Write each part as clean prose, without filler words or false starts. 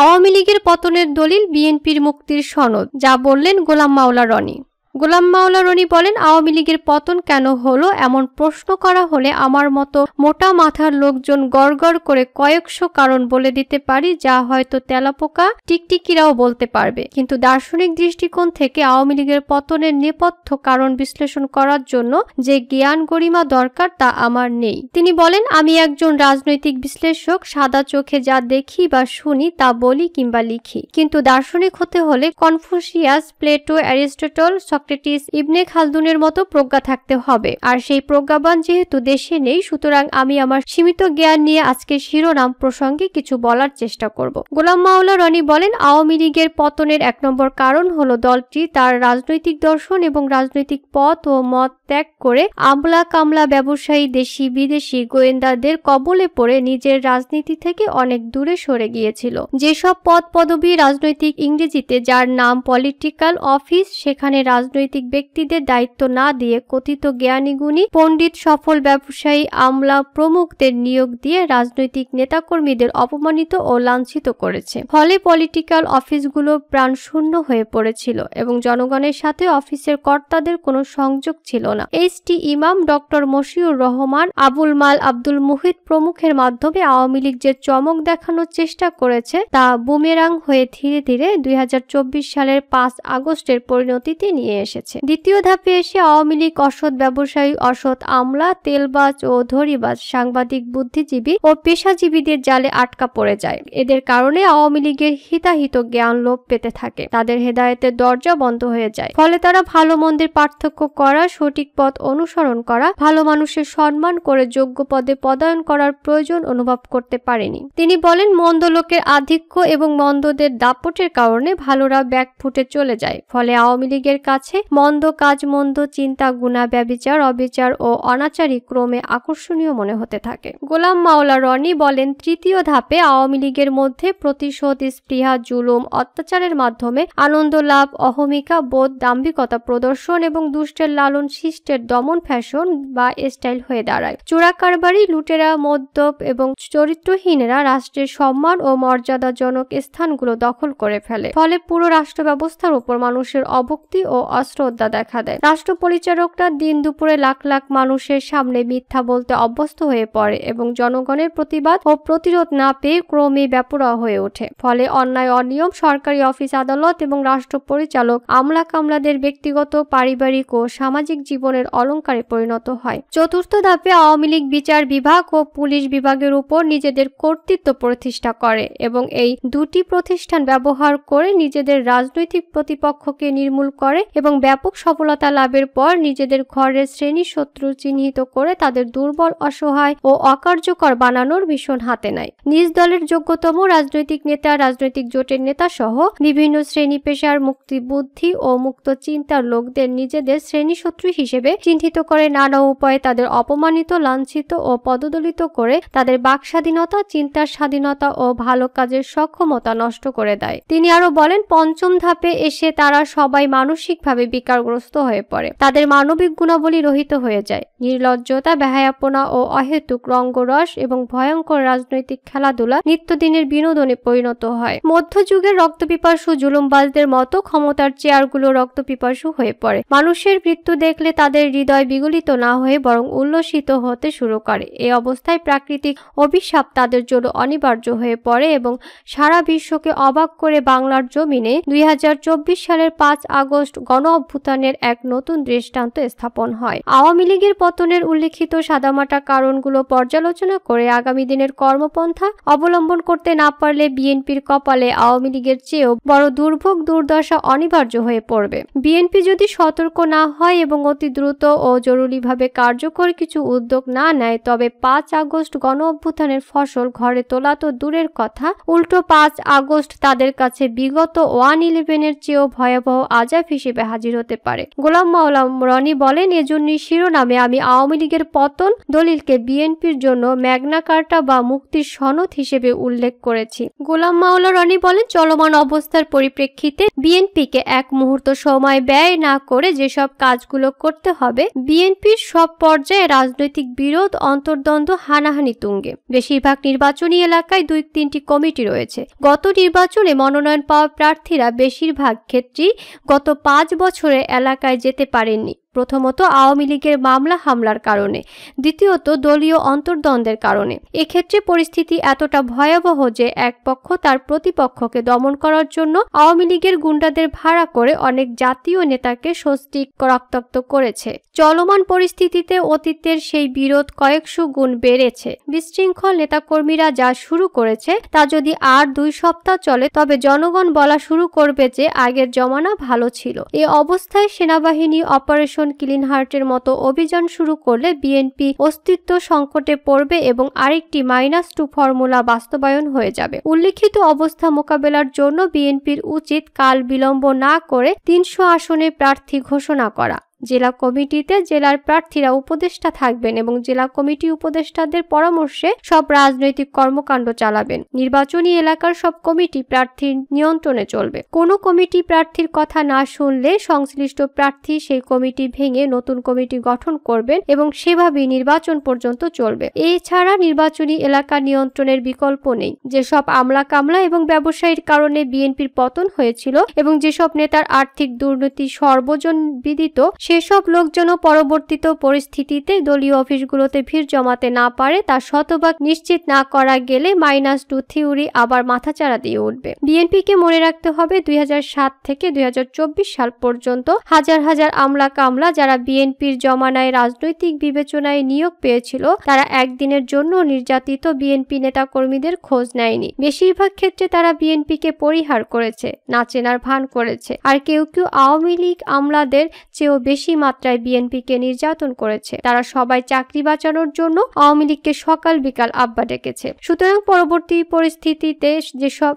আওয়ামী লীগের পতনের দলিল বিএনপির মুক্তির সনদ, যা বললেন গোলাম মাওলা রনি। গোলাম মাওলা রনি বলেন, আওয়ামী লীগের পতন কেন হলো এমন প্রশ্ন করা হলে আমার মতো মোটা মাথার লোকজন গড়গড় করে কয়েকশো কারণ বলে দিতে পারি, যা হয়তো তেলাপোকা টিকটিকিরাও বলতে পারবে। কিন্তু দার্শনিক দৃষ্টিকোণ থেকে আওয়ামী লীগের পতনের নেপথ্য কারণ বিশ্লেষণ করার জন্য যে জ্ঞান গরিমা দরকার তা আমার নেই। তিনি বলেন, আমি একজন রাজনৈতিক বিশ্লেষক, সাদা চোখে যা দেখি বা শুনি তা বলি কিংবা লিখি। কিন্তু দার্শনিক হতে হলে কনফুসিয়াস, প্লেটো, অ্যারিস্টটল, সক্রেটিস, ইবনে খালদুনের মতো প্রজ্ঞা থাকতে হবে। আর সেই প্রজ্ঞাবান যেহেতু দেশে নেই, সুতরাং আমি আমার সীমিত জ্ঞান নিয়ে আজকে শিরোনাম প্রসঙ্গে কিছু বলার চেষ্টা করব। গোলাম মাওলা রনি বলেন, আওয়ামী লীগের পতনের 1 নম্বর কারণ হলো দলটি তার রাজনৈতিক দর্শন এবং রাজনৈতিক পথ ও মত ত্যাগ করে আমলা কামলা ব্যবসায়ী, দেশি বিদেশি গোয়েন্দাদের কবলে পড়ে নিজের রাজনীতি থেকে অনেক দূরে সরে গিয়েছিল। যেসব পদ পদবি রাজনৈতিক ইংরেজিতে, যার নাম পলিটিক্যাল অফিস, সেখানে রাজনৈতিক ব্যক্তিদের দায়িত্ব না দিয়ে কথিত জ্ঞানী গুণী পণ্ডিত, সফল ব্যবসায়ী, আমলা প্রমুখদের নিয়োগ দিয়ে রাজনৈতিক নেতাকর্মীদের অপমানিত ও লাঞ্ছিত করেছে। ফলে পলিটিক্যাল অফিসগুলো প্রাণশূন্য হয়ে পড়েছিল এবং জনগণের সাথে অফিসের কর্তাদের কোনো সংযোগ ছিল না। এইচ.টি. ইমাম, ডক্টর মশিউর রহমান, আবুল মাল, আব্দুল মুহিত প্রমুখের মাধ্যমে আওয়ামী লীগ যে চমক দেখানোর চেষ্টা করেছে তা বুমেরাং হয়ে ধীরে ধীরে 2024 সালের 5 আগস্টের পরিণতিতে নিয়ে এসেছে। দ্বিতীয় ধাপে এসে আওয়ামী লীগ অসৎ ব্যবসায়ী, অসৎ আমলা, তেলবাজ ও ধরিবাজ, সাংবাদিক, বুদ্ধিজীবী ও পেশাজীবীদের জালে আটকা পড়ে যায়। এদের কারণে আওয়ামী লীগের হিতাহিত জ্ঞান লোপ পেতে থাকে, তাদের হেদায়েতের দরজা বন্ধ হয়ে যায়। ফলে তারা ভালো মন্দের পার্থক্য করা, সঠিক পথ অনুসরণ করা, ভালো মানুষের সম্মান করে যোগ্য পদে পদায়ন করার প্রয়োজন অনুভব করতে পারেনি। তিনি বলেন, মন্দ লোকের আধিক্য এবং মন্দদের দাপটের কারণে ভালোরা ব্যাকফুটে চলে যায়। ফলে আওয়ামী লীগের কাছে মন্দ কাজ, মন্দ চিন্তা, গুনাহ, ব্যভিচার, অবিচার ও অনাচারী ক্রমে আকর্ষণীয় মনে হতে থাকে। গোলাম মাওলা রনি বলেন, তৃতীয় ধাপে আওয়ামী লীগের মধ্যে প্রতিশোধ, স্পৃহা, জুলুম, অত্যাচারের মাধ্যমে আনন্দ লাভ, অহমিকা বোধ, দাম্ভিকতা প্রদর্শন এবং দুষ্টের লালন শিষ্টের দমন ফ্যাশন বা স্টাইল হয়ে দাঁড়ায়। চোরাকারবারি, লুটেরা, মদ্যপ এবং চরিত্রহীনেরা রাষ্ট্রের সম্মান ও মর্যাদাজনক স্থানগুলো দখল করে ফেলে। ফলে পুরো রাষ্ট্র ব্যবস্থার উপর মানুষের অভক্তি ও অশ্রদ্ধা দেখা দেয়। রাষ্ট্র পরিচালকরা দিন দুপুরে লাখ লাখ মানুষের সামনে মিথ্যা বলতে অভ্যস্ত হয়ে পড়ে এবং জনগণের প্রতিবাদ ও প্রতিরোধ না পেয়ে ক্রমে বেপরোয়া হয়ে ওঠে। ফলে অন্যায়, অনিয়ম সরকারি অফিস, আদালত এবং রাষ্ট্র পরিচালক, আমলা কামলাদের ব্যক্তিগত, পারিবারিক ও সামাজিক জীবনের অলংকারে পরিণত হয়। চতুর্থ ধাপে আওয়ামী লীগ বিচার বিভাগ ও পুলিশ বিভাগের উপর নিজেদের কর্তৃত্ব প্রতিষ্ঠা করে এবং এই দুটি প্রতিষ্ঠান ব্যবহার করে নিজেদের রাজনৈতিক প্রতিপক্ষকে নির্মূল করে এবং ব্যাপক সফলতা লাভের পর নিজেদের ঘরের শ্রেণী শত্রু চিহ্নিত করে তাদের দুর্বল, অসহায় ও অকার্যকর বানানোর মিশন হাতে নেয়। নিজ দলের যোগ্যতম রাজনৈতিক নেতা, রাজনৈতিক জোটের নেতা সহ বিভিন্ন শ্রেণী পেশার মুক্তি বুদ্ধি ও মুক্ত চিন্তার লোকদের নিজেদের শ্রেণী শত্রু হিসেবে চিহ্নিত করে নানা উপায়ে তাদের অপমানিত, লাঞ্ছিত ও পদদলিত করে তাদের বাক স্বাধীনতা, চিন্তার স্বাধীনতা ও ভালো কাজের সক্ষমতা নষ্ট করে দেয়। তিনি আরো বলেন, পঞ্চম ধাপে এসে তারা সবাই মানসিকভাবে বিকারগ্রস্ত হয়ে পড়ে, তাদের মানবিক গুণাবলী রহিত হয়ে যায়। নির্লজ্জতা, বেহায়াপনা ও অহেতুক রঙ্গরস এবং ভয়ঙ্কর রাজনৈতিক খেলাধুলা নিত্যদিনের বিনোদনে পরিণত হয়। মধ্যযুগের রক্তপিপাসু জুলুমবাজদের মতো ক্ষমতার চেয়ারগুলো রক্তপিপাসু হয়ে পড়ে। মানুষের মৃত্যু দেখলে তাদের হৃদয় বিগলিত না হয়ে বরং উল্লসিত হতে শুরু করে। এই অবস্থায় প্রাকৃতিক অভিশাপ তাদের জন্য অনিবার্য হয়ে পড়ে এবং সারা বিশ্বকে অবাক করে বাংলার জমিনে 2024 সালের 5 আগস্ট গণ অভ্যুত্থানের এক নতুন দৃষ্টান্ত স্থাপন হয়। আওয়ামী লীগের পতনের উল্লেখিত সাদামাটা কারণগুলো পর্যালোচনা করে আগামী দিনের কর্মপন্থা অবলম্বন করতে না পারলে বিএনপির কপালে আওয়ামী লীগের চেয়েও বড় দুর্ভোগ, দুর্দশা অনিবার্য হয়ে পড়বে। বিএনপি যদি সতর্ক না হয় এবং অতি দ্রুত ও জরুরিভাবে কার্যকর কিছু উদ্যোগ না নেয়, তবে 5 আগস্ট গণ অভ্যুত্থানের ফসল ঘরে তোলা তো দূরের কথা, উল্টো 5 আগস্ট তাদের কাছে বিগত 1/11-এর চেয়েও ভয়াবহ আযাব হিসেবে হাজির হাজির হতে পারে। গোলাম মাওলা রনি বলেন, এজন্যই শিরোনামে আমি আওয়ামী লীগের পতন দলিলকে বিএনপির জন্য ম্যাগনা কার্টা বা মুক্তির সনদ হিসেবে উল্লেখ করেছি। গোলাম মাওলা রনি বলেন, চলমান অবস্থার পরিপ্রেক্ষিতে বিএনপিকে এক মুহূর্ত সময় ব্যয় না করে যেসব কাজগুলো করতে হবে, বিএনপির সব পর্যায়ে রাজনৈতিক বিরোধ, অন্তর্দ্বন্দ্ব, হানাহানি তুঙ্গে। বেশিরভাগ নির্বাচনী এলাকায় 2-3টি কমিটি রয়েছে। গত নির্বাচনে মনোনয়ন পাওয়া প্রার্থীরা বেশিরভাগ ক্ষেত্রেই গত 5 বছরে এলাকায় যেতে পারেননি। প্রথমত আওয়ামী লীগের মামলা হামলার কারণে, দ্বিতীয়ত দলীয় অন্তর্দ্বন্দ্বের কারণে। এক্ষেত্রে পরিস্থিতি এতটা ভয়াবহ যে এক পক্ষ তার প্রতিপক্ষকে দমন করার জন্য আওয়ামী লীগের গুন্ডাদের ভাড়া করে অনেক জাতীয় নেতাকে সস্ত্রীক রক্তাক্ত করেছে। চলমান পরিস্থিতিতে অতীতের সেই বিরোধ কয়েকশো গুণ বেড়েছে। বিশৃঙ্খল নেতাকর্মীরা যা শুরু করেছে তা যদি আর 2 সপ্তাহ চলে তবে জনগণ বলা শুরু করবে যে আগের জমানা ভালো ছিল। এ অবস্থায় সেনাবাহিনী অপারেশন ক্লিন হার্টের মতো অভিযান শুরু করলে বিএনপি অস্তিত্ব সংকটে পড়বে এবং আরেকটি -2 ফর্মুলা বাস্তবায়ন হয়ে যাবে। উল্লিখিত অবস্থা মোকাবেলার জন্য বিএনপির উচিত কাল বিলম্ব না করে 300 আসনে প্রার্থী ঘোষণা করা। জেলা কমিটিতে জেলার প্রার্থীরা উপদেষ্টা থাকবেন এবং জেলা কমিটি উপদেষ্টাদের পরামর্শে সব রাজনৈতিক কর্মকাণ্ড চালাবেন। নির্বাচনী এলাকার সব কমিটি প্রার্থীর নিয়ন্ত্রণে চলবে। কোনো কমিটি প্রার্থীর কথা না শুনলে সংশ্লিষ্ট প্রার্থী সেই কমিটি ভেঙে নতুন কমিটি গঠন করবেন এবং সেভাবেই নির্বাচন পর্যন্ত চলবে। এছাড়া নির্বাচনী এলাকা নিয়ন্ত্রণের বিকল্প নেই। যেসব আমলা কামলা এবং ব্যবসায়ীর কারণে বিএনপির পতন হয়েছিল এবং যেসব নেতার আর্থিক দুর্নীতি সর্বজন বিদিত, সেসব লোকজন পরবর্তীত পরিস্থিতিতে দলীয় অফিসগুলোতে ভিড় জমাতে না পারে তা শতভাগ নিশ্চিত না করা গেলে -2 থিওরি আবার মাথাচাড়া দিয়ে উঠবে। বিএনপিকে মনে রাখতে হবে 2007 থেকে 2024 সাল পর্যন্ত হাজার হাজার আমলা কামলা যারা বিএনপির জমানায় রাজনৈতিক বিবেচনায় নিয়োগ পেয়েছিল তারা একদিনের জন্য নির্যাতিত বিএনপি নেতাকর্মীদের খোঁজ নেয়নি। বেশিরভাগ ক্ষেত্রে তারা বিএনপিকে পরিহার করেছে, না চেনার ভান করেছে। আর কেউ কেউ আওয়ামী লীগ আমলাদের চেয়েও বেশি মাত্রায় বিএনপিকে নির্যাতন করেছে। তারা সবাই চাকরি বাঁচানোর জন্য আওয়ামী লীগকে সকাল বিকাল আব্বা ডেকেছে। সুতরাং পরবর্তী পরিস্থিতিতে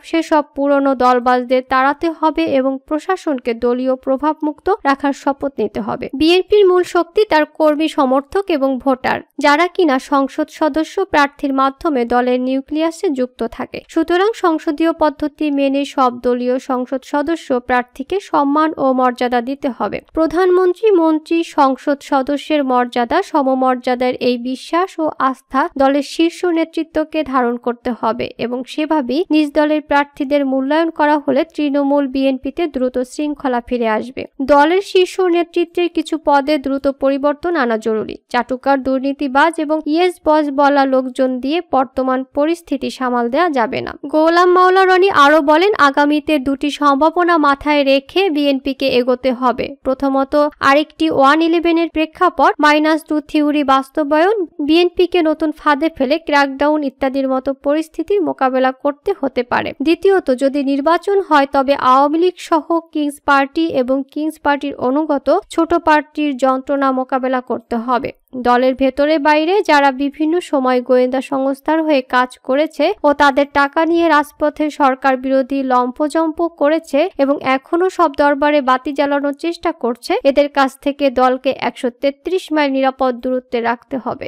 সেসব পুরনো দলবাজদের তাড়াতে হবে এবং প্রশাসনকে দলীয় প্রভাবমুক্ত রাখার শপথ নিতে হবে। বিএনপির মূল শক্তি তার কর্মী, সমর্থক এবং ভোটার, যারা কিনা সংসদ সদস্য প্রার্থীর মাধ্যমে দলের নিউক্লিয়াসে যুক্ত থাকে। সুতরাং সংসদীয় পদ্ধতি মেনে সব দলীয় সংসদ সদস্য প্রার্থীকে সম্মান ও মর্যাদা দিতে হবে। প্রধানমন্ত্রী, মন্ত্রী, সংসদ সদস্যের মর্যাদা সমমর্যাদার এই বিশ্বাস ও আস্থা দলের শীর্ষ নেতৃত্বকে ধারণ করতে হবে এবং সেভাবেই নিজ দলের প্রার্থীদের মূল্যায়ন করা হলে তৃণমূল বিএনপিতে দ্রুত শৃঙ্খলা ফিরে আসবে। দলের শীর্ষ নেতৃত্বের কিছু পদে দ্রুত পরিবর্তন আনা জরুরি। চাটুকার, দুর্নীতিবাজ এবং ইয়েস বস বলা লোকজন দিয়ে বর্তমান পরিস্থিতি সামাল দেওয়া যাবে না। গোলাম মাওলা রনি আরো বলেন, আগামীতে 2টি সম্ভাবনা মাথায় রেখে বিএনপিকে এগোতে হবে। প্রথমত, আরেকটি 111-এর প্রেক্ষাপট, -2 থিওরি বাস্তবায়ন, বিএনপিকে নতুন ফাঁদে ফেলে ক্র্যাকডাউন ইত্যাদির মতো পরিস্থিতির মোকাবেলা করতে হতে পারে। দ্বিতীয়ত, যদি নির্বাচন হয় তবে আওয়ামী লীগ সহ কিংস পার্টি এবং কিংস পার্টির অনুগত ছোট পার্টির যন্ত্রণা মোকাবেলা করতে হবে। দলের ভেতরে বাইরে যারা বিভিন্ন সময় গোয়েন্দা সংস্থার হয়ে কাজ করেছে ও তাদের টাকা নিয়ে রাজপথে সরকার বিরোধী লম্ফজম্প করেছে এবং এখনো সব দরবারে বাতি জ্বালানোর চেষ্টা করছে, এদের কাছ থেকে দলকে 133 মাইল নিরাপদ দূরত্বে রাখতে হবে।